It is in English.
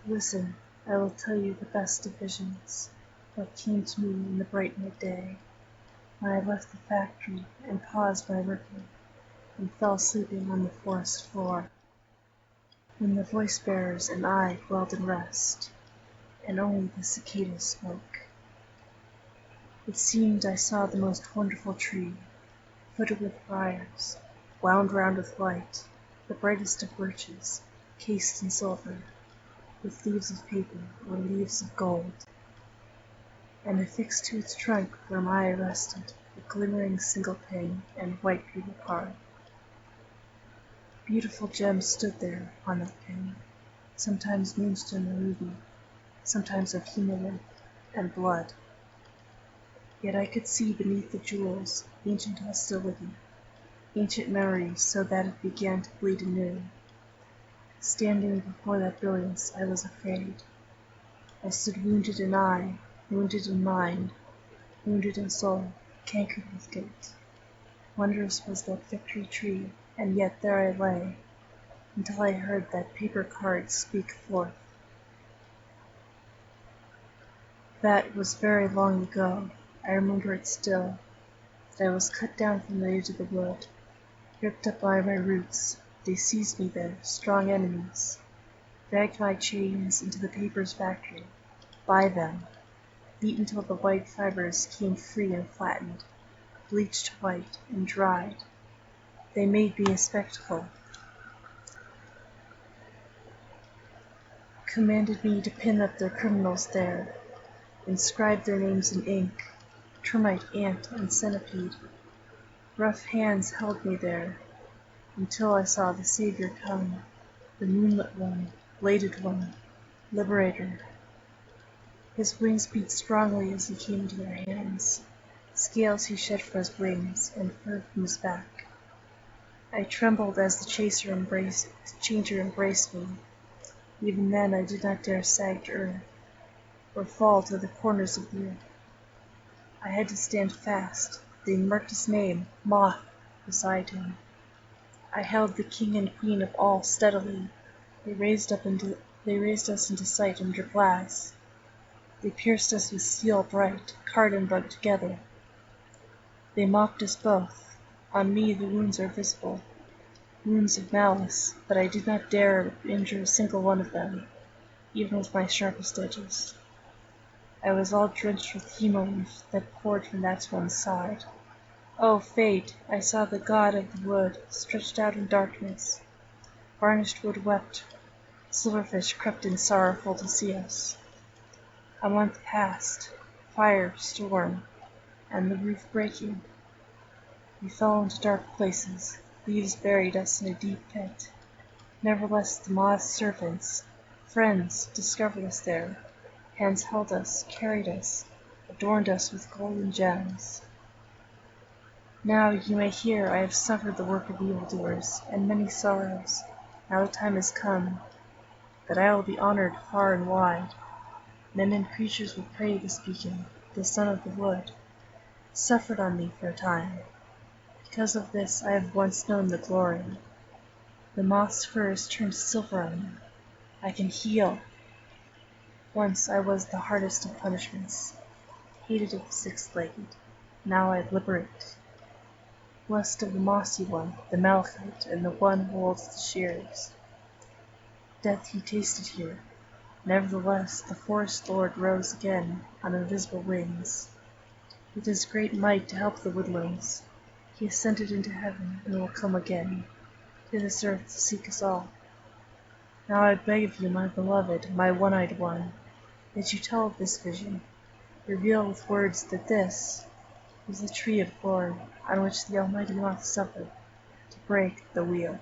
Listen, I will tell you the best of visions, what came to me in the bright midday, when I left the factory and paused my working, and fell sleeping on the forest floor, when the voice-bearers and I dwelled in rest, and only the cicadas spoke. It seemed I saw the most wonderful tree, footed with briars, wound round with light, the brightest of birches, cased in silver, with leaves of paper or leaves of gold, and affixed to its trunk where my eye rested a glimmering single pin and white paper card. Beautiful gems stood there upon that pin, sometimes moonstone or ruby, sometimes of hemolymph and blood. Yet I could see beneath the jewels ancient hostility, ancient memories, so that it began to bleed anew. Standing before that brilliance, I was afraid. I stood wounded in eye, wounded in mind, wounded in soul, cankered with guilt. Wondrous was that victory tree, and yet there I lay, until I heard that paper card speak forth. That was very long ago. I remember it still, that I was cut down from the edge of the wood, ripped up by my roots. They seized me there, strong enemies, dragged my chains into the paper's factory, by them, beat until the white fibers came free and flattened, bleached white and dried. They made me a spectacle, commanded me to pin up their criminals there, inscribe their names in ink, termite, ant, and centipede. Rough hands held me there, until I saw the Savior come, the moonlit one, bladed one, liberator. His wings beat strongly as he came into their hands. Scales he shed from his wings, and fur from his back. I trembled as the changer embraced me. Even then I did not dare sag to earth, or fall to the corners of the earth. I had to stand fast. They marked his name, Moth, beside him. I held the king and queen of all steadily. They raised us into sight under glass. They pierced us with steel bright, card and bug together. They mocked us both. On me the wounds are visible, wounds of malice, but I did not dare injure a single one of them, even with my sharpest edges. I was all drenched with hemolymph that poured from that one's side. Oh, fate! I saw the god of the wood stretched out in darkness. Varnished wood wept. Silverfish crept in sorrowful to see us. A month passed. Fire, storm, and the roof breaking. We fell into dark places. Leaves buried us in a deep pit. Nevertheless the moth's servants, friends, discovered us there. Hands held us, carried us, adorned us with golden gems. Now you may hear I have suffered the work of evildoers, and many sorrows. Now the time is come, that I will be honored far and wide. Men and creatures will pray this beacon, the son of the wood, suffered on me for a time. Because of this I have once known the glory. The moth's fur is turned silver on me. I can heal. Once I was the hardest of punishments, hated of the six-legged. Now I liberate. Blessed of the mossy one, the malachite, and the one who holds the shears. Death he tasted here. Nevertheless, the forest lord rose again on invisible wings. With his great might to help the woodlands, he ascended into heaven and will come again to this earth to seek us all. Now I beg of you, my beloved, my one-eyed one, that you tell of this vision, reveal with words that this is the tree of glory on which the Almighty Moth suffered to break the wheel.